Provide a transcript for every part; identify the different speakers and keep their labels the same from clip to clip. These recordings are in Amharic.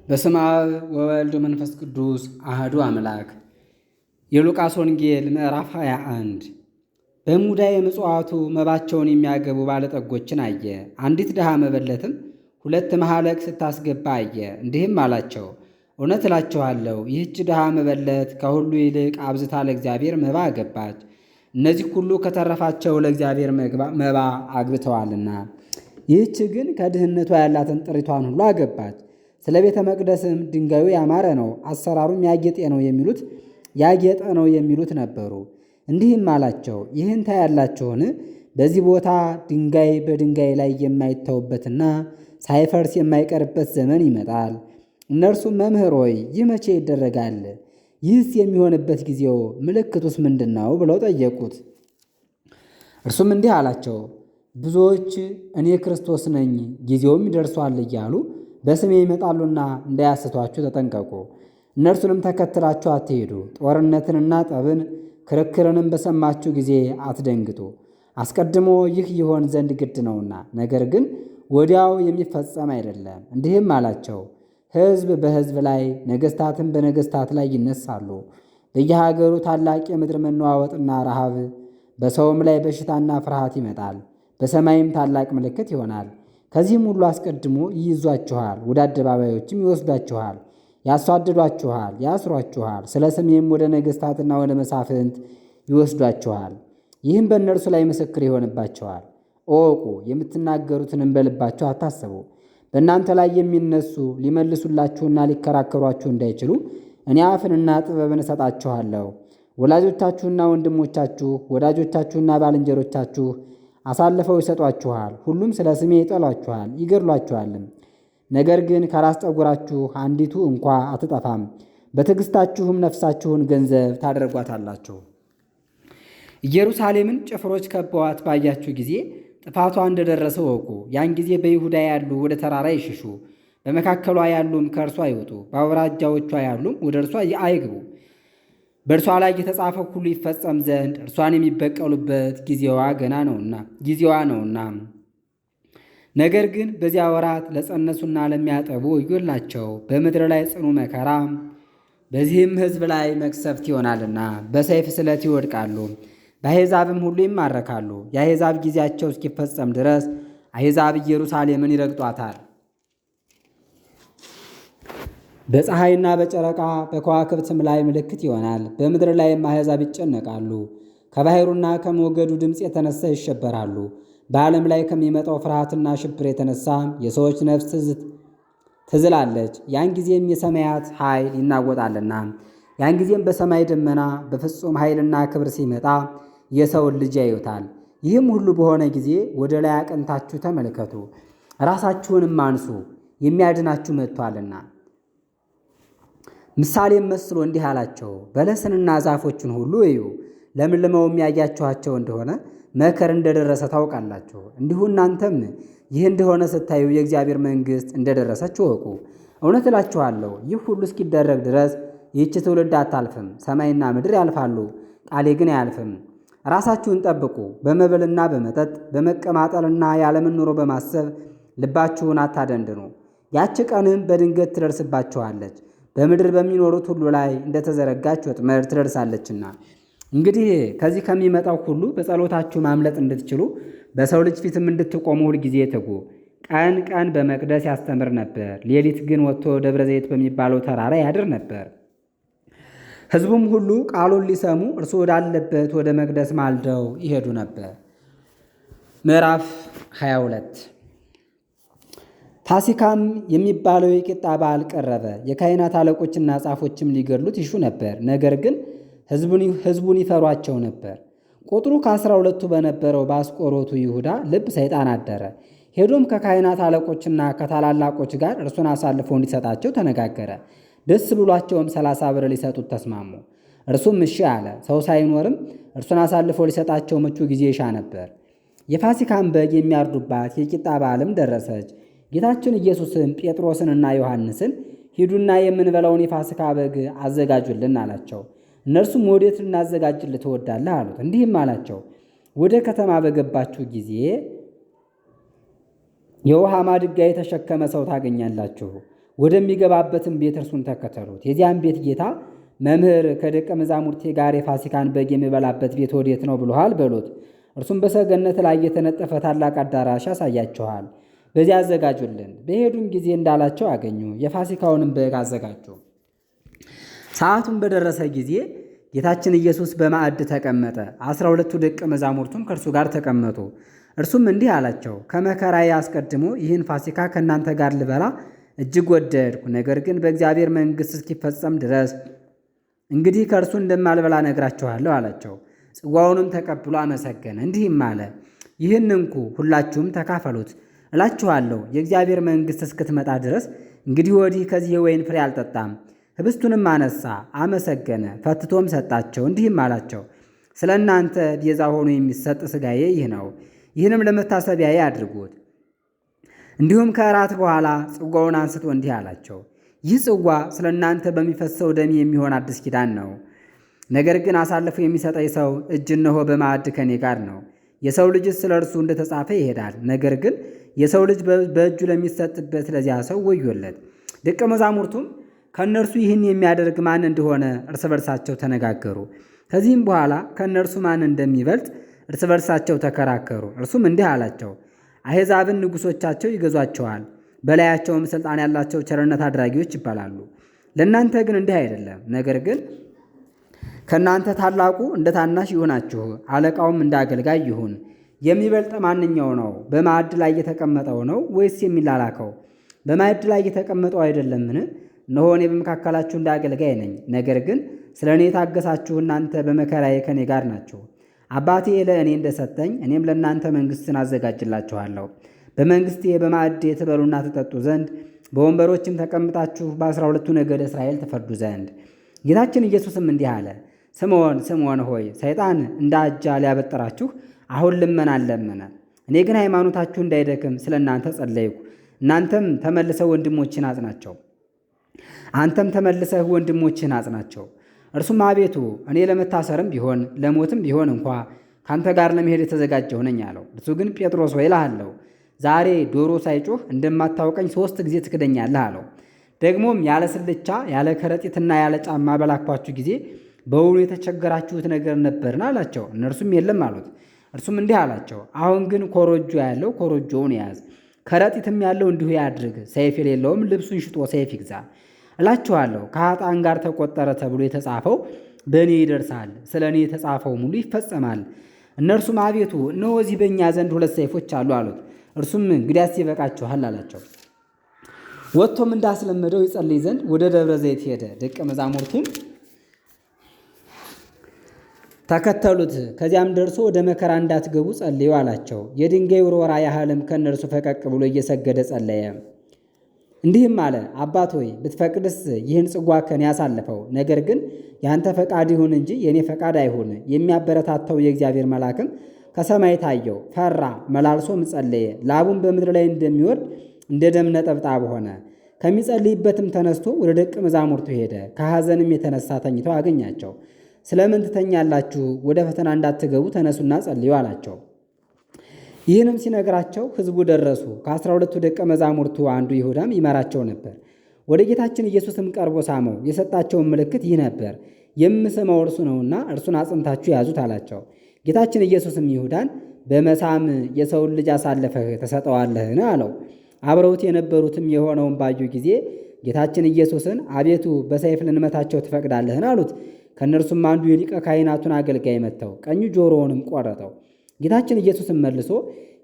Speaker 1: በስመ አብ ወወልድ ወመንፈስ ቅዱስ አህዱ አምላክ። የሉቃስ ወንጌል ምዕራፍ 21 በሙዳየ ምጽዋቱ መባቸውን የሚያገቡ ባለጠጎችን አየ። አንዲት ድሃ መበለትም 2 መሐለቅ ስታስገባ አየ። እንዲህም አላቸው፣ እውነት እላችኋለሁ ይህች ድሃ መበለት ከሁሉ ይልቅ አብዝታ ለእግዚአብሔር መባ አገባች። እነዚህ ሁሉ ከተረፋቸው ለእግዚአብሔር መባ አግብተዋልና፣ ይህች ግን ከድህነቷ ያላትን ጥሪቷን ሁሉ አገባች። ስለ ቤተ መቅደስም ድንጋዩ ያማረ ነው፣ አሰራሩም ያጌጠ ነው የሚሉት ነበሩ። እንዲህም አላቸው፣ ይህን ታያላችሁን? በዚህ ቦታ ድንጋይ በድንጋይ ላይ የማይተውበትና ሳይፈርስ የማይቀርበት ዘመን ይመጣል። እነርሱም መምህር ሆይ ይህ መቼ ይደረጋል? ይህስ የሚሆንበት ጊዜው ምልክቱስ ምንድን ነው? ብለው ጠየቁት። እርሱም እንዲህ አላቸው፣ ብዙዎች እኔ ክርስቶስ ነኝ ጊዜውም ይደርሷል እያሉ በስሜ ይመጣሉና እንዳያስቷችሁ ተጠንቀቁ። እነርሱንም ተከትላችሁ አትሄዱ። ጦርነትንና ጠብን ክርክርንም በሰማችሁ ጊዜ አትደንግጡ፣ አስቀድሞ ይህ ይሆን ዘንድ ግድ ነውና፣ ነገር ግን ወዲያው የሚፈጸም አይደለም። እንዲህም አላቸው፣ ሕዝብ በሕዝብ ላይ ነገሥታትም በነገሥታት ላይ ይነሳሉ። በየሀገሩ ታላቅ የምድር መነዋወጥና ረሃብ፣ በሰውም ላይ በሽታና ፍርሃት ይመጣል። በሰማይም ታላቅ ምልክት ይሆናል። ከዚህም ሁሉ አስቀድሞ ይይዟችኋል፣ ወደ አደባባዮችም ይወስዷችኋል፣ ያሳድዷችኋል፣ ያስሯችኋል። ስለ ስሜም ወደ ነገሥታትና ወደ መሳፍንት ይወስዷችኋል። ይህም በእነርሱ ላይ ምስክር ይሆንባቸዋል። እወቁ፣ የምትናገሩትንም በልባቸው አታስቡ። በእናንተ ላይ የሚነሱ ሊመልሱላችሁና ሊከራከሯችሁ እንዳይችሉ እኔ አፍንና ጥበብን እሰጣችኋለሁ። ወላጆቻችሁና ወንድሞቻችሁ፣ ወዳጆቻችሁና ባልንጀሮቻችሁ አሳልፈው ይሰጧችኋል። ሁሉም ስለ ስሜ ይጠሏችኋል፣ ይገድሏችኋልም። ነገር ግን ከራስ ጠጉራችሁ አንዲቱ እንኳ አትጠፋም። በትዕግሥታችሁም ነፍሳችሁን ገንዘብ ታደርጓታላችሁ። ኢየሩሳሌምን ጭፍሮች ከበዋት ባያችሁ ጊዜ ጥፋቷ እንደደረሰ ወቁ። ያን ጊዜ በይሁዳ ያሉ ወደ ተራራ ይሽሹ፣ በመካከሏ ያሉም ከእርሷ ይውጡ፣ በአውራጃዎቿ ያሉም ወደ እርሷ አይግቡ። በእርሷ ላይ የተጻፈው ሁሉ ይፈጸም ዘንድ እርሷን የሚበቀሉበት ጊዜዋ ነውና። ነገር ግን በዚያ ወራት ለጸነሱና ለሚያጠቡ ወዮላቸው፣ በምድር ላይ ጽኑ መከራ፣ በዚህም ሕዝብ ላይ መቅሰፍት ይሆናልና። በሰይፍ ስለት ይወድቃሉ፣ በአሕዛብም ሁሉ ይማረካሉ። የአሕዛብ ጊዜያቸው እስኪፈጸም ድረስ አሕዛብ ኢየሩሳሌምን ይረግጧታል። በፀሐይና በጨረቃ በከዋክብትም ላይ ምልክት ይሆናል። በምድር ላይም አሕዛብ ይጨነቃሉ፣ ከባሕሩና ከሞገዱ ድምፅ የተነሳ ይሸበራሉ። በዓለም ላይ ከሚመጣው ፍርሃትና ሽብር የተነሳ የሰዎች ነፍስ ትዝላለች። ያን ጊዜም የሰማያት ኃይል ይናወጣልና። ያን ጊዜም በሰማይ ደመና በፍጹም ኃይልና ክብር ሲመጣ የሰውን ልጅ ያዩታል። ይህም ሁሉ በሆነ ጊዜ ወደ ላይ አቅንታችሁ ተመልከቱ፣ ራሳችሁንም አንሱ፣ የሚያድናችሁ መጥቷልና። ምሳሌም መስሎ እንዲህ አላቸው፣ በለስንና ዛፎችን ሁሉ እዩ። ለምልመውም ያያችኋቸው እንደሆነ መከር እንደደረሰ ታውቃላችሁ። እንዲሁ እናንተም ይህ እንደሆነ ስታዩ የእግዚአብሔር መንግሥት እንደደረሰች እወቁ። እውነት እላችኋለሁ ይህ ሁሉ እስኪደረግ ድረስ ይህች ትውልድ አታልፍም። ሰማይና ምድር ያልፋሉ፣ ቃሌ ግን አያልፍም። ራሳችሁን ጠብቁ። በመብልና በመጠጥ በመቀማጠልና የዓለምን ኑሮ በማሰብ ልባችሁን አታደንድኑ። ያች ቀንም በድንገት ትደርስባችኋለች፣ በምድር በሚኖሩት ሁሉ ላይ እንደተዘረጋች ወጥመድ ትደርሳለችና። እንግዲህ ከዚህ ከሚመጣው ሁሉ በጸሎታችሁ ማምለጥ እንድትችሉ በሰው ልጅ ፊትም እንድትቆሙ ሁልጊዜ ትጉ። ቀን ቀን በመቅደስ ያስተምር ነበር፣ ሌሊት ግን ወጥቶ ደብረ ዘይት በሚባለው ተራራ ያድር ነበር። ሕዝቡም ሁሉ ቃሉን ሊሰሙ እርሱ ወዳለበት ወደ መቅደስ ማልደው ይሄዱ ነበር። ምዕራፍ 22 ፋሲካም የሚባለው የቂጣ በዓል ቀረበ። የካህናት አለቆችና ጻፎችም ሊገድሉት ይሹ ነበር፣ ነገር ግን ሕዝቡን ይፈሯቸው ነበር። ቁጥሩ ከ12ቱ በነበረው በአስቆሮቱ ይሁዳ ልብ ሰይጣን አደረ። ሄዶም ከካህናት አለቆችና ከታላላቆች ጋር እርሱን አሳልፎ እንዲሰጣቸው ተነጋገረ። ደስ ብሏቸውም 30 ብር ሊሰጡት ተስማሙ። እርሱም እሺ አለ። ሰው ሳይኖርም እርሱን አሳልፎ ሊሰጣቸው ምቹ ጊዜ ይሻ ነበር። የፋሲካን በግ የሚያርዱባት የቂጣ በዓልም ደረሰች። ጌታችን ኢየሱስም ጴጥሮስንና ዮሐንስን ሂዱና የምንበላውን የፋሲካ በግ አዘጋጁልን አላቸው። እነርሱም ወዴት ልናዘጋጅልህ ትወዳለህ አሉት። እንዲህም አላቸው፣ ወደ ከተማ በገባችሁ ጊዜ የውሃ ማድጋ የተሸከመ ሰው ታገኛላችሁ። ወደሚገባበትም ቤት እርሱን ተከተሉት። የዚያም ቤት ጌታ መምህር ከደቀ መዛሙርቴ ጋር የፋሲካን በግ የሚበላበት ቤት ወዴት ነው ብሎሃል በሉት። እርሱም በሰገነት ላይ የተነጠፈ ታላቅ አዳራሽ ያሳያችኋል፣ በዚያ አዘጋጁልን። በሄዱም ጊዜ እንዳላቸው አገኙ። የፋሲካውንም በግ አዘጋጁ። ሰዓቱም በደረሰ ጊዜ ጌታችን ኢየሱስ በማዕድ ተቀመጠ። 12ቱ ደቀ መዛሙርቱም ከእርሱ ጋር ተቀመጡ። እርሱም እንዲህ አላቸው፣ ከመከራዬ አስቀድሞ ይህን ፋሲካ ከእናንተ ጋር ልበላ እጅግ ወደድኩ። ነገር ግን በእግዚአብሔር መንግሥት እስኪፈጸም ድረስ እንግዲህ ከእርሱ እንደማልበላ ነግራችኋለሁ አላቸው። ጽዋውንም ተቀብሎ አመሰገነ፣ እንዲህም አለ፣ ይህን እንኩ፣ ሁላችሁም ተካፈሉት። እላችኋለሁ የእግዚአብሔር መንግሥት እስክትመጣ ድረስ እንግዲህ ወዲህ ከዚህ የወይን ፍሬ አልጠጣም። ህብስቱንም አነሳ፣ አመሰገነ፣ ፈትቶም ሰጣቸው፣ እንዲህም አላቸው፣ ስለ እናንተ ቤዛ ሆኖ የሚሰጥ ሥጋዬ ይህ ነው። ይህንም ለመታሰቢያዬ አድርጉት። እንዲሁም ከእራት በኋላ ጽዋውን አንስቶ እንዲህ አላቸው፣ ይህ ጽዋ ስለ እናንተ በሚፈሰው ደም የሚሆን አዲስ ኪዳን ነው። ነገር ግን አሳልፎ የሚሰጠኝ ሰው እጅ እነሆ በማዕድ ከኔ ጋር ነው። የሰው ልጅስ ስለ እርሱ እንደተጻፈ ይሄዳል። ነገር ግን የሰው ልጅ በእጁ ለሚሰጥበት ለዚያ ሰው ወዮለት። ደቀ መዛሙርቱም ከእነርሱ ይህን የሚያደርግ ማን እንደሆነ እርስ በርሳቸው ተነጋገሩ። ከዚህም በኋላ ከእነርሱ ማን እንደሚበልጥ እርስ በርሳቸው ተከራከሩ። እርሱም እንዲህ አላቸው፣ አሕዛብን ንጉሶቻቸው ይገዟቸዋል፣ በላያቸውም ሥልጣን ያላቸው ቸርነት አድራጊዎች ይባላሉ። ለእናንተ ግን እንዲህ አይደለም። ነገር ግን ከእናንተ ታላቁ እንደ ታናሽ ይሁናችሁ፣ አለቃውም እንደ አገልጋይ ይሁን። የሚበልጥ ማንኛው ነው? በማዕድ ላይ የተቀመጠው ነው ወይስ የሚላላከው? በማዕድ ላይ የተቀመጠው አይደለምን? እነሆ እኔ በመካከላችሁ እንደ አገልጋይ ነኝ። ነገር ግን ስለ እኔ የታገሳችሁ እናንተ በመከራዬ ከእኔ ጋር ናችሁ። አባቴ ለእኔ እንደሰጠኝ እኔም ለእናንተ መንግሥትን አዘጋጅላችኋለሁ። በመንግሥቴ በማዕዴ ትበሉና ትጠጡ ዘንድ በወንበሮችም ተቀምጣችሁ በ12ቱ ነገደ እስራኤል ትፈርዱ ዘንድ። ጌታችን ኢየሱስም እንዲህ አለ፣ ስምዖን ስምዖን ሆይ ሰይጣን እንደ አጃ ሊያበጥራችሁ አሁን ልመናን ለመነ። እኔ ግን ሃይማኖታችሁ እንዳይደክም ስለ እናንተ ጸለይኩ። እናንተም ተመልሰው ወንድሞችን አጽናቸው። አንተም ተመልሰህ ወንድሞችን አጽናቸው። እርሱም አቤቱ እኔ ለመታሰርም ቢሆን ለሞትም ቢሆን እንኳ ካንተ ጋር ለመሄድ የተዘጋጀሁ ነኝ አለው። እርሱ ግን ጴጥሮስ ሆይ እልሃለሁ ዛሬ ዶሮ ሳይጮህ እንደማታውቀኝ 3 ጊዜ ትክደኛለህ አለው። ደግሞም ያለ ስልቻ ያለ ከረጢትና ያለ ጫማ በላኳችሁ ጊዜ በውኑ የተቸገራችሁት ነገር ነበርን አላቸው። እነርሱም የለም አሉት። እርሱም እንዲህ አላቸው፣ አሁን ግን ኮረጆ ያለው ኮረጆውን ያዝ፣ ከረጢትም ያለው እንዲሁ ያድርግ፣ ሰይፍ የሌለውም ልብሱን ሽጦ ሰይፍ ይግዛ። እላችኋለሁ ከኃጥአን ጋር ተቆጠረ ተብሎ የተጻፈው በእኔ ይደርሳል፣ ስለ እኔ የተጻፈው ሙሉ ይፈጸማል። እነርሱም አቤቱ እነሆ እዚህ በእኛ ዘንድ 2 ሰይፎች አሉ አሉት። እርሱም እንግዲያስ ይበቃችኋል አላቸው። ወጥቶም እንዳስለመደው ይጸልይ ዘንድ ወደ ደብረ ዘይት ሄደ። ደቀ መዛሙርቱም ተከተሉት። ከዚያም ደርሶ ወደ መከራ እንዳትገቡ ጸልዩ አላቸው። የድንጋይ ውርወራ ያህልም ከእነርሱ ፈቀቅ ብሎ እየሰገደ ጸለየ። እንዲህም አለ፣ አባት ሆይ ብትፈቅድስ ይህን ጽዋ ከኔ ያሳልፈው፣ ነገር ግን ያንተ ፈቃድ ይሁን እንጂ የእኔ ፈቃድ አይሁን። የሚያበረታታው የእግዚአብሔር መልአክም ከሰማይ ታየው፣ ፈራ፣ መላልሶም ጸለየ። ላቡም በምድር ላይ እንደሚወርድ እንደ ደም ነጠብጣብ ሆነ። ከሚጸልይበትም ተነስቶ ወደ ደቀ መዛሙርቱ ሄደ። ከሐዘንም የተነሳ ተኝተው አገኛቸው። ስለምን ትተኛላችሁ? ወደ ፈተና እንዳትገቡ ተነሱና ጸልዩ አላቸው። ይህንም ሲነግራቸው ሕዝቡ ደረሱ። ከ12ቱ ደቀ መዛሙርቱ አንዱ ይሁዳም ይመራቸው ነበር። ወደ ጌታችን ኢየሱስም ቀርቦ ሳመው። የሰጣቸውን ምልክት ይህ ነበር፣ የምስመው እርሱ ነውና እርሱን አጽንታችሁ ያዙት አላቸው። ጌታችን ኢየሱስም ይሁዳን በመሳም የሰውን ልጅ አሳልፈህ ተሰጠዋለህን አለው። አብረውት የነበሩትም የሆነውን ባዩ ጊዜ ጌታችን ኢየሱስን አቤቱ በሰይፍ ልንመታቸው ትፈቅዳለህን አሉት። ከእነርሱም አንዱ የሊቀ ካህናቱን አገልጋይ መተው ቀኝ ጆሮውንም ቆረጠው። ጌታችን ኢየሱስም መልሶ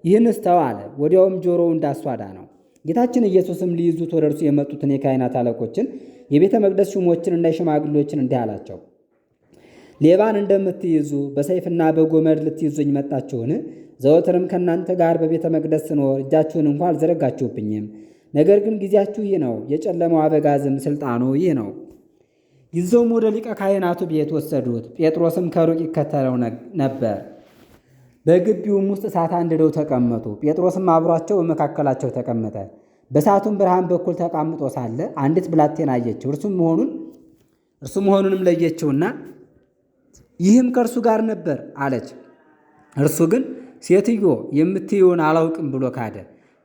Speaker 1: ይህንስ ተው አለ። ወዲያውም ጆሮው እንዳስዋዳ ነው። ጌታችን ኢየሱስም ሊይዙት ወደ እርሱ የመጡትን የካህናት አለቆችን የቤተ መቅደስ ሹሞችን እና ሽማግሌዎችን እንዲህ አላቸው፣ ሌባን እንደምትይዙ በሰይፍና በጎመድ ልትይዙኝ መጣችሁን? ዘወትርም ከእናንተ ጋር በቤተ መቅደስ ስኖር እጃችሁን እንኳ አልዘረጋችሁብኝም። ነገር ግን ጊዜያችሁ ይህ ነው፣ የጨለማው አበጋዝም ሥልጣኑ ይህ ነው። ይዘውም ወደ ሊቀ ካህናቱ ቤት ወሰዱት። ጴጥሮስም ከሩቅ ይከተለው ነበር። በግቢውም ውስጥ እሳት አንድደው ተቀመጡ። ጴጥሮስም አብሯቸው በመካከላቸው ተቀመጠ። በእሳቱም ብርሃን በኩል ተቀምጦ ሳለ አንዲት ብላቴና አየችው። እርሱ መሆኑንም ለየችውና ይህም ከእርሱ ጋር ነበር አለች። እርሱ ግን ሴትዮ የምትይውን አላውቅም ብሎ ካደ።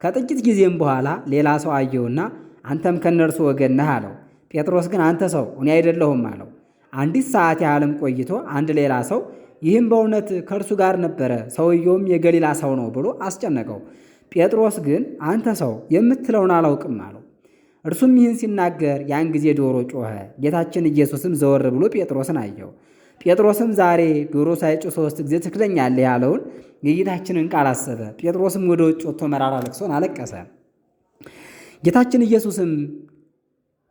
Speaker 1: ከጥቂት ጊዜም በኋላ ሌላ ሰው አየውና አንተም ከእነርሱ ወገን ነህ አለው። ጴጥሮስ ግን አንተ ሰው እኔ አይደለሁም አለው። አንዲት ሰዓት ያህልም ቆይቶ አንድ ሌላ ሰው ይህም በእውነት ከእርሱ ጋር ነበረ፣ ሰውየውም የገሊላ ሰው ነው ብሎ አስጨነቀው። ጴጥሮስ ግን አንተ ሰው የምትለውን አላውቅም አለው። እርሱም ይህን ሲናገር ያን ጊዜ ዶሮ ጮኸ። ጌታችን ኢየሱስም ዘወር ብሎ ጴጥሮስን አየው። ጴጥሮስም ዛሬ ዶሮ ሳይጮህ 3 ጊዜ ትክደኛለህ ያለውን የጌታችንን ቃል አሰበ። ጴጥሮስም ወደ ውጭ ወጥቶ መራራ ልቅሶን አለቀሰ። ጌታችን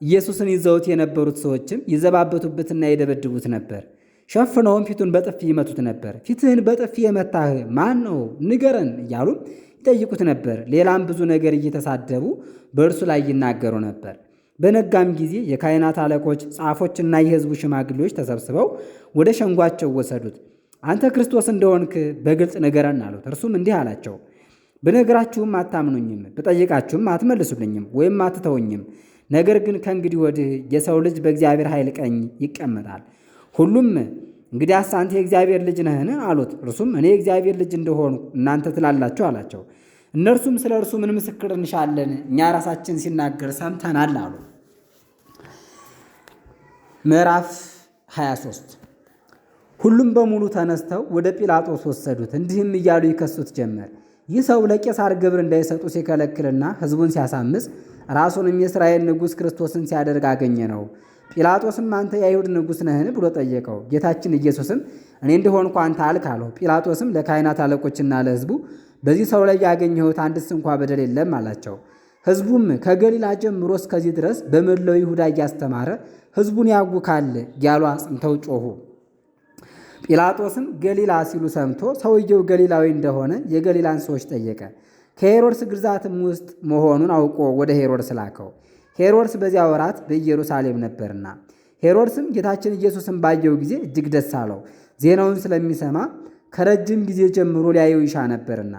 Speaker 1: ኢየሱስን ይዘውት የነበሩት ሰዎችም ይዘባበቱበትና ይደበድቡት ነበር። ሸፍነውም ፊቱን በጥፊ ይመቱት ነበር። ፊትህን በጥፊ የመታህ ማን ነው? ንገረን እያሉ ይጠይቁት ነበር። ሌላም ብዙ ነገር እየተሳደቡ በእርሱ ላይ ይናገሩ ነበር። በነጋም ጊዜ የካህናት አለቆች፣ ጻፎችና የሕዝቡ ሽማግሌዎች ተሰብስበው ወደ ሸንጓቸው ወሰዱት። አንተ ክርስቶስ እንደሆንክ በግልጽ ንገረን አሉት። እርሱም እንዲህ አላቸው፣ ብነግራችሁም አታምኑኝም፣ ብጠይቃችሁም አትመልሱልኝም ወይም አትተውኝም። ነገር ግን ከእንግዲህ ወዲህ የሰው ልጅ በእግዚአብሔር ኃይል ቀኝ ይቀመጣል። ሁሉም እንግዲያስ አንተ የእግዚአብሔር ልጅ ነህን አሉት። እርሱም እኔ የእግዚአብሔር ልጅ እንደሆኑ እናንተ ትላላችሁ አላቸው። እነርሱም ስለ እርሱ ምን ምስክር እንሻለን? እኛ ራሳችን ሲናገር ሰምተናል አሉ። ምዕራፍ 23 ሁሉም በሙሉ ተነስተው ወደ ጲላጦስ ወሰዱት። እንዲህም እያሉ ይከሱት ጀመር። ይህ ሰው ለቄሳር ግብር እንዳይሰጡ ሲከለክልና ሕዝቡን ሲያሳምፅ ራሱንም የእስራኤል ንጉሥ ክርስቶስን ሲያደርግ አገኘ ነው። ጲላጦስም አንተ የአይሁድ ንጉሥ ነህን ብሎ ጠየቀው። ጌታችን ኢየሱስም እኔ እንደሆንኩ አንተ አልክ አለው። ጲላጦስም ለካህናት አለቆችና ለሕዝቡ በዚህ ሰው ላይ ያገኘሁት አንድስ እንኳ በደል የለም አላቸው። ሕዝቡም ከገሊላ ጀምሮ እስከዚህ ድረስ በመላው ይሁዳ እያስተማረ ሕዝቡን ያውካል እያሉ አጽንተው ጮኹ። ጲላጦስም ገሊላ ሲሉ ሰምቶ ሰውየው ገሊላዊ እንደሆነ የገሊላን ሰዎች ጠየቀ። ከሄሮድስ ግርዛትም ውስጥ መሆኑን አውቆ ወደ ሄሮድስ ላከው። ሄሮድስ በዚያ ወራት በኢየሩሳሌም ነበርና። ሄሮድስም ጌታችን ኢየሱስን ባየው ጊዜ እጅግ ደስ አለው። ዜናውን ስለሚሰማ ከረጅም ጊዜ ጀምሮ ሊያየው ይሻ ነበርና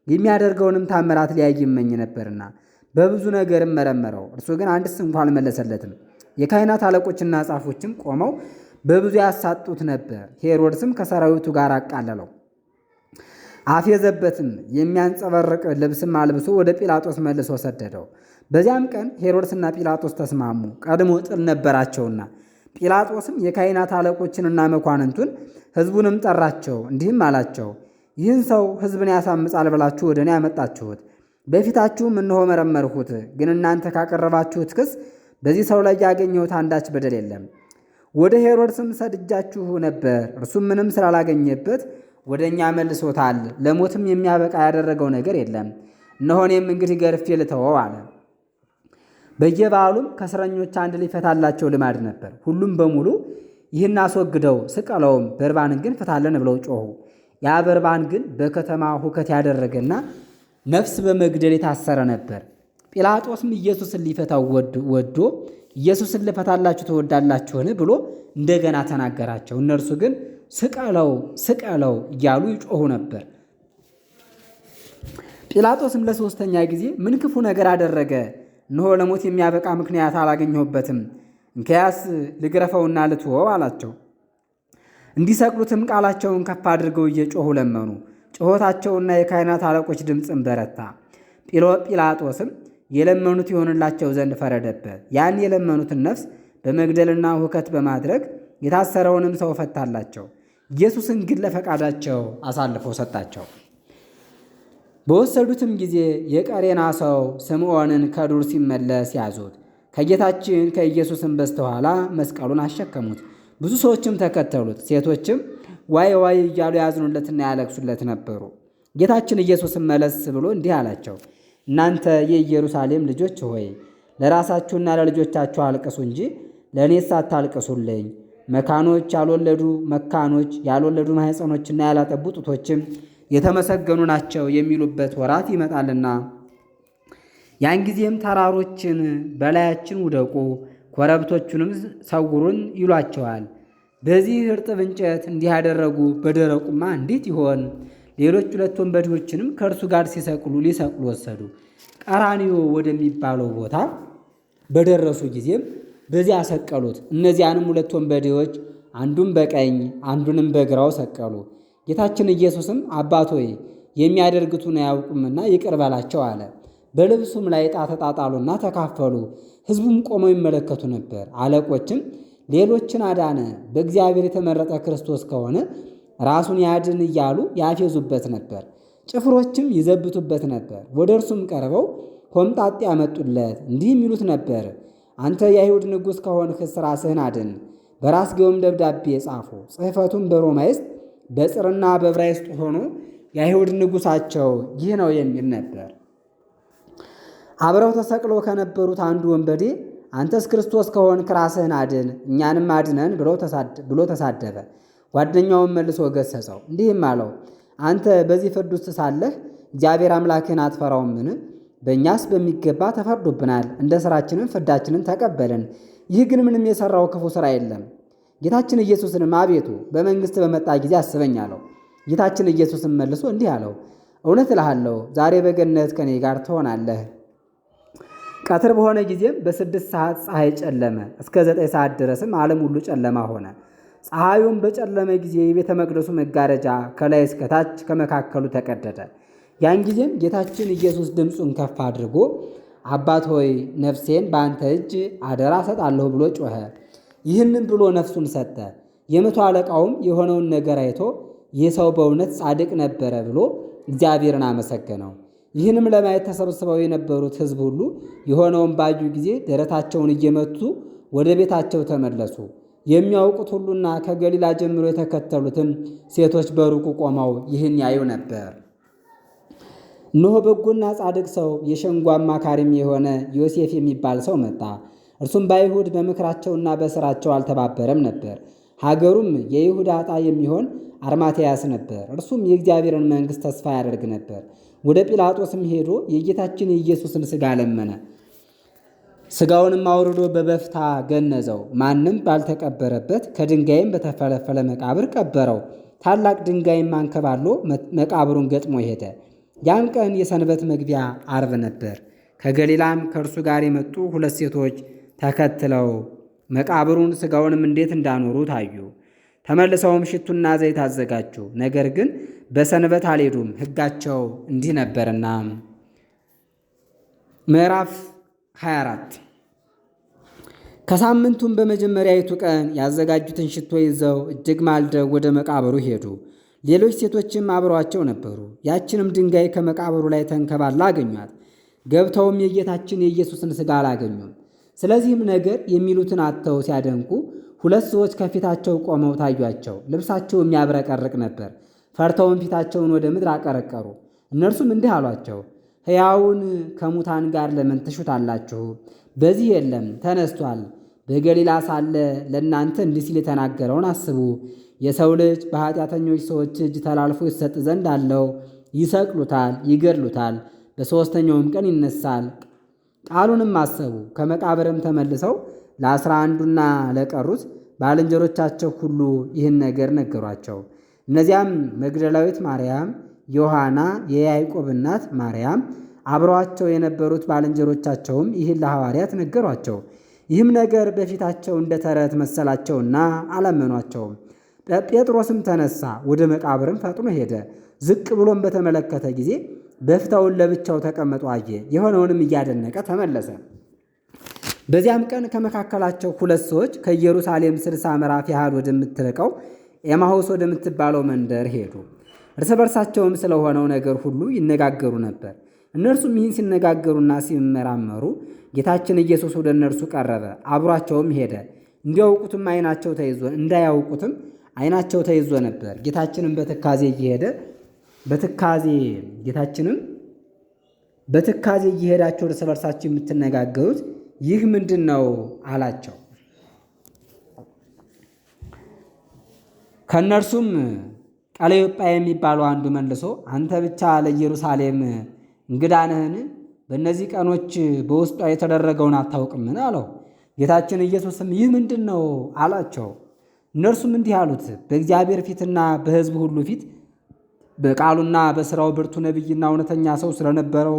Speaker 1: የሚያደርገውንም ታምራት ሊያይ ይመኝ ነበርና በብዙ ነገርም መረመረው። እርሱ ግን አንድስ እንኳ አልመለሰለትም። የካህናት አለቆችና ጻፎችም ቆመው በብዙ ያሳጡት ነበር። ሄሮድስም ከሰራዊቱ ጋር አቃለለው፣ አፌዘበትም። የሚያንጸባርቅ ልብስም አልብሶ ወደ ጲላጦስ መልሶ ሰደደው። በዚያም ቀን ሄሮድስና ጲላጦስ ተስማሙ፣ ቀድሞ ጥል ነበራቸውና። ጲላጦስም የካህናት አለቆችንና መኳንንቱን ሕዝቡንም ጠራቸው፣ እንዲህም አላቸው፣ ይህን ሰው ሕዝብን ያሳምጻል ብላችሁ ወደ እኔ ያመጣችሁት፣ በፊታችሁም እነሆ መረመርሁት። ግን እናንተ ካቀረባችሁት ክስ በዚህ ሰው ላይ ያገኘሁት አንዳች በደል የለም። ወደ ሄሮድስም ሰድጃችሁ ነበር፣ እርሱም ምንም ስላላገኘበት ወደ እኛ መልሶታል። ለሞትም የሚያበቃ ያደረገው ነገር የለም። እነሆ እኔም እንግዲህ ገርፌ ልተወው አለ። በየበዓሉም ከእስረኞች አንድ ሊፈታላቸው ልማድ ነበር። ሁሉም በሙሉ ይህን አስወግደው ስቀለውም፣ በርባንን ግን ፍታለን ብለው ጮኹ። ያ በርባን ግን በከተማ ሁከት ያደረገና ነፍስ በመግደል የታሰረ ነበር። ጲላጦስም ኢየሱስን ሊፈታው ወዶ ኢየሱስን ልፈታላችሁ ትወዳላችሁን ብሎ እንደገና ተናገራቸው። እነርሱ ግን ስቀለው ስቀለው እያሉ ይጮኹ ነበር። ጲላጦስም ለሶስተኛ ጊዜ ምን ክፉ ነገር አደረገ? እነሆ ለሞት የሚያበቃ ምክንያት አላገኘሁበትም። እንኪያስ ልግረፈውና ልትወው አላቸው። እንዲሰቅሉትም ቃላቸውን ከፍ አድርገው እየጮኹ ለመኑ። ጩኸታቸውና የካህናት አለቆች ድምፅም በረታ። ጲላጦስም የለመኑት ይሆንላቸው ዘንድ ፈረደበት። ያን የለመኑትን ነፍስ በመግደልና ሁከት በማድረግ የታሰረውንም ሰው ፈታላቸው። ኢየሱስን ግን ለፈቃዳቸው አሳልፎ ሰጣቸው። በወሰዱትም ጊዜ የቀሬና ሰው ስምዖንን ከዱር ሲመለስ ያዙት። ከጌታችን ከኢየሱስም በስተኋላ መስቀሉን አሸከሙት። ብዙ ሰዎችም ተከተሉት። ሴቶችም ዋይ ዋይ እያሉ ያዝኑለትና ያለቅሱለት ነበሩ። ጌታችን ኢየሱስም መለስ ብሎ እንዲህ አላቸው፣ እናንተ የኢየሩሳሌም ልጆች ሆይ ለራሳችሁና ለልጆቻችሁ አልቅሱ እንጂ ለእኔስ አታልቅሱልኝ። መካኖች ያልወለዱ መካኖች ያልወለዱ ማኅፀኖችና ያላጠቡ ጡቶችም የተመሰገኑ ናቸው የሚሉበት ወራት ይመጣልና። ያን ጊዜም ተራሮችን በላያችን ውደቁ፣ ኮረብቶቹንም ሰውሩን ይሏቸዋል። በዚህ እርጥብ እንጨት እንዲህ ያደረጉ በደረቁማ እንዴት ይሆን? ሌሎች 2 ወንበዴዎችንም ከእርሱ ጋር ሊሰቅሉ ወሰዱ። ቀራንዮ ወደሚባለው ቦታ በደረሱ ጊዜም በዚያ ሰቀሉት። እነዚያንም 2 ወንበዴዎች አንዱን በቀኝ አንዱንም በግራው ሰቀሉ። ጌታችን ኢየሱስም አባት ሆይ የሚያደርጉትን አያውቁምና ይቅር በላቸው አለ። በልብሱም ላይ ዕጣ ተጣጣሉና ተካፈሉ። ሕዝቡም ቆመው ይመለከቱ ነበር። አለቆችም ሌሎችን አዳነ፣ በእግዚአብሔር የተመረጠ ክርስቶስ ከሆነ ራሱን ያድን እያሉ ያፌዙበት ነበር። ጭፍሮችም ይዘብቱበት ነበር። ወደ እርሱም ቀርበው ሆምጣጤ ያመጡለት፣ እንዲህም ይሉት ነበር፣ አንተ የአይሁድ ንጉሥ ከሆንህስ ራስህን አድን። በራስጌውም ደብዳቤ ጻፉ። ጽሕፈቱም በሮማይስጥ በጽርና በዕብራይስጥ ሆኖ የአይሁድ ንጉሣቸው ይህ ነው የሚል ነበር። አብረው ተሰቅለው ከነበሩት አንዱ ወንበዴ አንተስ ክርስቶስ ከሆንክ ራስህን አድን፣ እኛንም አድነን ብሎ ተሳደበ። ጓደኛውን መልሶ ገሰጸው፣ እንዲህም አለው፣ አንተ በዚህ ፍርድ ውስጥ ሳለህ እግዚአብሔር አምላክህን አትፈራውምን? በእኛስ በሚገባ ተፈርዶብናል፣ እንደ ሥራችንም ፍርዳችንን ተቀበልን። ይህ ግን ምንም የሠራው ክፉ ሥራ የለም። ጌታችን ኢየሱስንም አቤቱ በመንግሥት በመጣ ጊዜ አስበኝ አለው። ጌታችን ኢየሱስም መልሶ እንዲህ አለው፣ እውነት እልሃለሁ ዛሬ በገነት ከኔ ጋር ትሆናለህ። ቀትር በሆነ ጊዜም በ6 ሰዓት ፀሐይ ጨለመ፣ እስከ 9 ሰዓት ድረስም ዓለም ሁሉ ጨለማ ሆነ። ፀሐዩም በጨለመ ጊዜ የቤተ መቅደሱ መጋረጃ ከላይ እስከ ታች ከመካከሉ ተቀደደ። ያን ጊዜም ጌታችን ኢየሱስ ድምፁን ከፍ አድርጎ አባት ሆይ ነፍሴን በአንተ እጅ አደራ ሰጣለሁ ብሎ ጮኸ። ይህንም ብሎ ነፍሱን ሰጠ። የመቶ አለቃውም የሆነውን ነገር አይቶ ይህ ሰው በእውነት ጻድቅ ነበረ ብሎ እግዚአብሔርን አመሰገነው። ይህንም ለማየት ተሰብስበው የነበሩት ሕዝብ ሁሉ የሆነውን ባዩ ጊዜ ደረታቸውን እየመቱ ወደ ቤታቸው ተመለሱ። የሚያውቁት ሁሉና ከገሊላ ጀምሮ የተከተሉትም ሴቶች በሩቁ ቆመው ይህን ያዩ ነበር። እነሆ በጎና ጻድቅ ሰው የሸንጎ አማካሪም የሆነ ዮሴፍ የሚባል ሰው መጣ። እርሱም በአይሁድ በምክራቸውና በሥራቸው አልተባበረም ነበር። ሀገሩም የይሁዳ ዕጣ የሚሆን አርማትያስ ነበር። እርሱም የእግዚአብሔርን መንግሥት ተስፋ ያደርግ ነበር። ወደ ጲላጦስም ሄዶ የጌታችን የኢየሱስን ሥጋ ለመነ። ሥጋውንም አውርዶ በበፍታ ገነዘው፣ ማንም ባልተቀበረበት ከድንጋይም በተፈለፈለ መቃብር ቀበረው። ታላቅ ድንጋይም አንከባሎ መቃብሩን ገጥሞ ሄደ። ያን ቀን የሰንበት መግቢያ ዓርብ ነበር። ከገሊላም ከእርሱ ጋር የመጡ 2 ሴቶች ተከትለው መቃብሩን ሥጋውንም እንዴት እንዳኖሩ ታዩ። ተመልሰውም ሽቱና ዘይት አዘጋጁ። ነገር ግን በሰንበት አልሄዱም፣ ሕጋቸው እንዲህ ነበርና። ምዕራፍ 24 ከሳምንቱም በመጀመሪያይቱ ቀን ያዘጋጁትን ሽቶ ይዘው እጅግ ማልደው ወደ መቃብሩ ሄዱ። ሌሎች ሴቶችም አብረዋቸው ነበሩ። ያችንም ድንጋይ ከመቃብሩ ላይ ተንከባላ አገኟት። ገብተውም የጌታችን የኢየሱስን ሥጋ አላገኙም። ስለዚህም ነገር የሚሉትን አጥተው ሲያደንቁ 2 ሰዎች ከፊታቸው ቆመው ታዩአቸው። ልብሳቸው የሚያብረቀርቅ ነበር። ፈርተውም ፊታቸውን ወደ ምድር አቀረቀሩ። እነርሱም እንዲህ አሏቸው፣ ሕያውን ከሙታን ጋር ለምን ትሹታላችሁ? በዚህ የለም፣ ተነስቷል። በገሊላ ሳለ ለእናንተ እንዲህ ሲል የተናገረውን አስቡ። የሰው ልጅ በኃጢአተኞች ሰዎች እጅ ተላልፎ ይሰጥ ዘንድ አለው። ይሰቅሉታል፣ ይገድሉታል፣ በሦስተኛውም ቀን ይነሳል። ቃሉንም አሰቡ። ከመቃብርም ተመልሰው ለ11ዱና ለቀሩት ባልንጀሮቻቸው ሁሉ ይህን ነገር ነገሯቸው። እነዚያም መግደላዊት ማርያም፣ ዮሐና፣ የያዕቆብ እናት ማርያም፣ አብረዋቸው የነበሩት ባልንጀሮቻቸውም ይህን ለሐዋርያት ነገሯቸው። ይህም ነገር በፊታቸው እንደ ተረት መሰላቸውና አላመኗቸውም። ጴጥሮስም ተነሳ፣ ወደ መቃብርም ፈጥኖ ሄደ። ዝቅ ብሎም በተመለከተ ጊዜ በፍታውን ለብቻው ተቀምጦ አየ። የሆነውንም እያደነቀ ተመለሰ። በዚያም ቀን ከመካከላቸው 2 ሰዎች ከኢየሩሳሌም 60 ምዕራፍ ያህል ወደምትርቀው ኤማሁስ ወደምትባለው መንደር ሄዱ። እርስ በርሳቸውም ስለሆነው ነገር ሁሉ ይነጋገሩ ነበር። እነርሱም ይህን ሲነጋገሩና ሲመራመሩ ጌታችን ኢየሱስ ወደ እነርሱ ቀረበ፣ አብሯቸውም ሄደ። እንዳያውቁትም ዓይናቸው ተይዞ ነበር። ጌታችንም በትካዜ እየሄዳቸው እርስ በርሳቸው የምትነጋገሩት ይህ ምንድን ነው አላቸው። ከእነርሱም ቀለዮጳ የሚባለው አንዱ መልሶ አንተ ብቻ ለኢየሩሳሌም እንግዳ ነህን? በእነዚህ ቀኖች በውስጧ የተደረገውን አታውቅምን? አለው። ጌታችን ኢየሱስም ይህ ምንድን ነው አላቸው። እነርሱም እንዲህ አሉት፣ በእግዚአብሔር ፊትና በሕዝብ ሁሉ ፊት በቃሉና በሥራው ብርቱ ነቢይና እውነተኛ ሰው ስለነበረው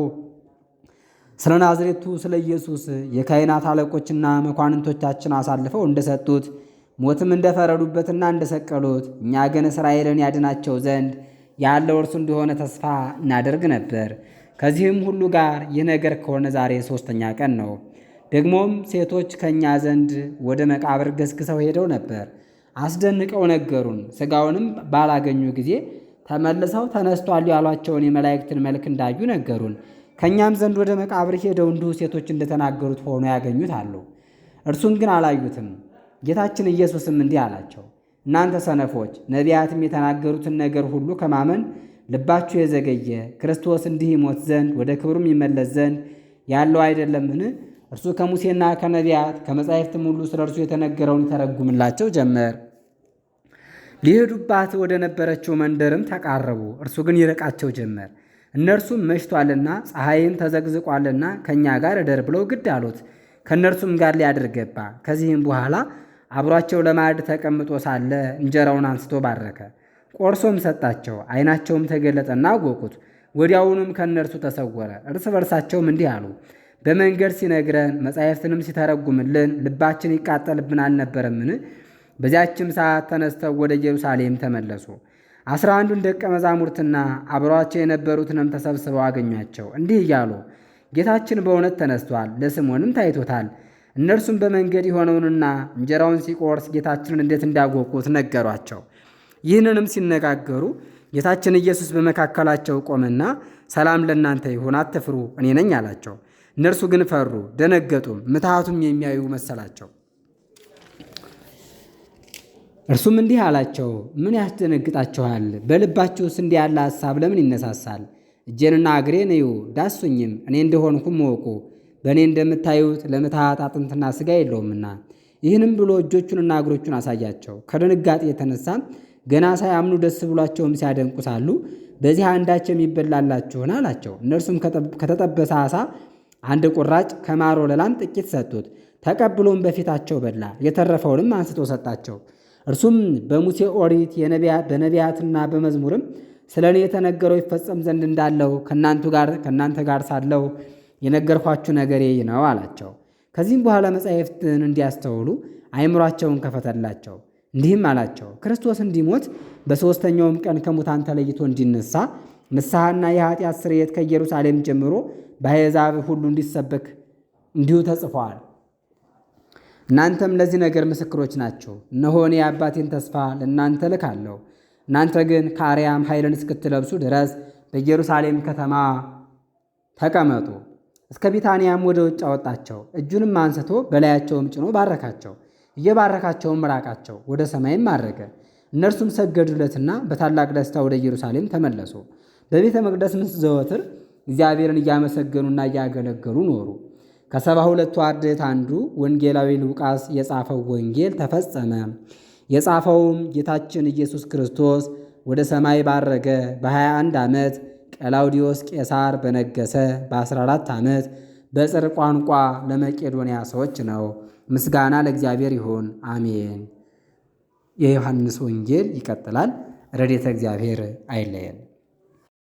Speaker 1: ስለ ናዝሬቱ ስለ ኢየሱስ የካህናት አለቆችና መኳንንቶቻችን አሳልፈው እንደሰጡት ሞትም እንደፈረዱበትና እንደሰቀሉት እኛ ግን እስራኤልን ያድናቸው ዘንድ ያለው እርሱ እንደሆነ ተስፋ እናደርግ ነበር። ከዚህም ሁሉ ጋር ይህ ነገር ከሆነ ዛሬ 3ኛ ቀን ነው። ደግሞም ሴቶች ከእኛ ዘንድ ወደ መቃብር ገስግሰው ሄደው ነበር። አስደንቀው ነገሩን። ሥጋውንም ባላገኙ ጊዜ ተመልሰው ተነስቷል ያሏቸውን የመላእክትን መልክ እንዳዩ ነገሩን። ከእኛም ዘንድ ወደ መቃብር ሄደው እንዲሁ ሴቶች እንደተናገሩት ሆኖ ያገኙት አሉ። እርሱን ግን አላዩትም። ጌታችን ኢየሱስም እንዲህ አላቸው፣ እናንተ ሰነፎች፣ ነቢያትም የተናገሩትን ነገር ሁሉ ከማመን ልባችሁ የዘገየ ክርስቶስ እንዲህ ይሞት ዘንድ ወደ ክብሩም ይመለስ ዘንድ ያለው አይደለምን? እርሱ ከሙሴና ከነቢያት ከመጻሕፍትም ሁሉ ስለ እርሱ የተነገረውን ይተረጉምላቸው ጀመር። ሊሄዱባት ወደ ነበረችው መንደርም ተቃረቡ። እርሱ ግን ይርቃቸው ጀመር። እነርሱም መሽቷልና ፀሐይም ተዘግዝቋልና ከእኛ ጋር እደር ብለው ግድ አሉት። ከእነርሱም ጋር ሊያድር ገባ። ከዚህም በኋላ አብሯቸው ለማዕድ ተቀምጦ ሳለ እንጀራውን አንስቶ ባረከ፣ ቆርሶም ሰጣቸው። ዓይናቸውም ተገለጠና አወቁት። ወዲያውኑም ከእነርሱ ተሰወረ። እርስ በርሳቸውም እንዲህ አሉ፣ በመንገድ ሲነግረን መጻሕፍትንም ሲተረጉምልን ልባችን ይቃጠልብን አልነበረምን? በዚያችም ሰዓት ተነስተው ወደ ኢየሩሳሌም ተመለሱ። 11ዱን ደቀ መዛሙርትና አብረዋቸው የነበሩትንም ተሰብስበው አገኟቸው፣ እንዲህ እያሉ ጌታችን በእውነት ተነስቷል፣ ለስምዖንም ታይቶታል። እነርሱም በመንገድ የሆነውንና እንጀራውን ሲቆርስ ጌታችንን እንዴት እንዳወቁት ነገሯቸው። ይህንንም ሲነጋገሩ ጌታችን ኢየሱስ በመካከላቸው ቆመና ሰላም ለእናንተ ይሁን፣ አትፍሩ፣ እኔ ነኝ አላቸው። እነርሱ ግን ፈሩ፣ ደነገጡም፣ ምትሃቱም የሚያዩ መሰላቸው። እርሱም እንዲህ አላቸው፣ ምን ያስደነግጣችኋል? በልባችሁስ እንዲህ ያለ ሐሳብ ለምን ይነሳሳል? እጄንና እግሬን እዩ፣ ዳሱኝም፣ እኔ እንደሆንኩም እወቁ። በእኔ እንደምታዩት ለምትሃት አጥንትና ሥጋ የለውምና። ይህንም ብሎ እጆቹንና እግሮቹን አሳያቸው። ከድንጋጤ የተነሳ ገና ሳያምኑ ደስ ብሏቸውም ሲያደንቁ ሳሉ በዚህ አንዳች የሚበላላችሁን አላቸው። እነርሱም ከተጠበሰ ዓሣ አንድ ቁራጭ ከማር ወለላም ጥቂት ሰጡት። ተቀብሎም በፊታቸው በላ። የተረፈውንም አንስቶ ሰጣቸው። እርሱም በሙሴ ኦሪት በነቢያትና በመዝሙርም ስለ እኔ የተነገረው ይፈጸም ዘንድ እንዳለው ከእናንተ ጋር ሳለው የነገርኳችሁ ነገሬ ነው አላቸው። ከዚህም በኋላ መጻሕፍትን እንዲያስተውሉ አእምሯቸውን ከፈተላቸው። እንዲህም አላቸው፣ ክርስቶስ እንዲሞት በሦስተኛውም ቀን ከሙታን ተለይቶ እንዲነሳ ንስሐና የኃጢአት ስርየት ከኢየሩሳሌም ጀምሮ በአሕዛብ ሁሉ እንዲሰበክ እንዲሁ ተጽፏል። እናንተም ለዚህ ነገር ምስክሮች ናቸው። እነሆ እኔ የአባቴን ተስፋ ለእናንተ ልካለሁ። እናንተ ግን ከአርያም ኃይልን እስክትለብሱ ድረስ በኢየሩሳሌም ከተማ ተቀመጡ። እስከ ቢታንያም ወደ ውጭ አወጣቸው። እጁንም አንስቶ በላያቸውም ጭኖ ባረካቸው። እየባረካቸውም ራቃቸው፣ ወደ ሰማይም አረገ። እነርሱም ሰገዱለትና በታላቅ ደስታ ወደ ኢየሩሳሌም ተመለሱ። በቤተ መቅደስም ዘወትር እግዚአብሔርን እያመሰገኑና እያገለገሉ ኖሩ። ከ72ቱ አርድእት አንዱ ወንጌላዊ ሉቃስ የጻፈው ወንጌል ተፈጸመ። የጻፈውም ጌታችን ኢየሱስ ክርስቶስ ወደ ሰማይ ባረገ በ21 ዓመት ቀላውዲዮስ ቄሳር በነገሰ በ14 ዓመት በጽር ቋንቋ ለመቄዶንያ ሰዎች ነው። ምስጋና ለእግዚአብሔር ይሁን፣ አሜን። የዮሐንስ ወንጌል ይቀጥላል። ረድኤተ እግዚአብሔር አይለየን።